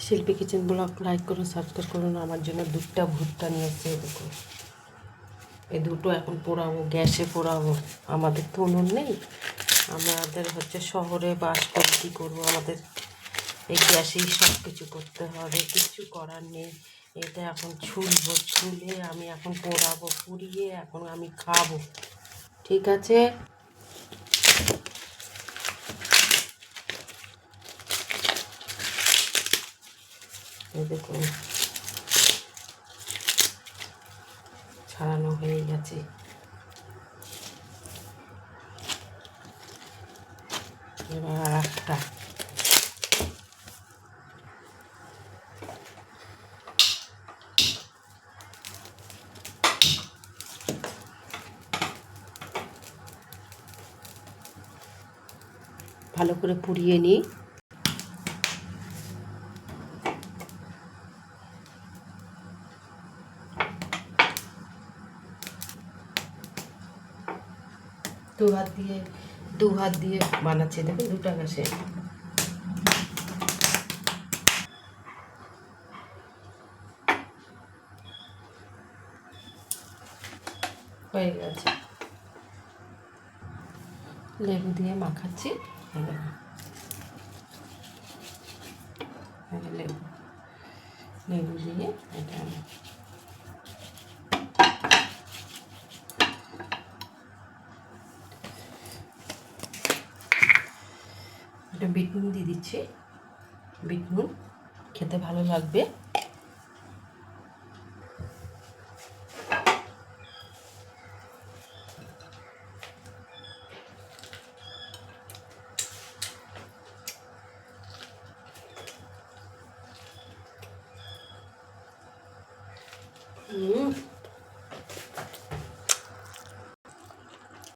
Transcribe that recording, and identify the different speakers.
Speaker 1: শিল্পী kitchen blog like করুন, subscribe করুন। আমার জন্য দুধটা ভুট্টা নিয়ে এসে দেখুন, এই দুটো এখন পোড়াবো, গ্যাসে পোড়াবো। আমাদের তো উনুন নেই, আমাদের হচ্ছে শহরে বাস করে, কী করবো, আমাদের এই গ্যাসেই সব কিছু করতে হবে, কিছু করার নেই। এটা এখন ছুলবো, ছুলে আমি এখন পোড়াবো, পুড়িয়ে এখন আমি খাবো, ঠিক আছে? এই দেখুন ছাড়ানো হয়ে গেছে। এবার আর একটা ভালো করে পুড়িয়ে নিই। দু হাত দিয়ে বানাচ্ছি, দেখুন দুটা গ্যাসে। হয়ে গেছে, লেবু দিয়ে মাখাচ্ছি। লেবু লেবু দিয়ে এটা এটা বিট নুন দিয়ে দিচ্ছি। বিট নুন খেতে ভালো লাগবে।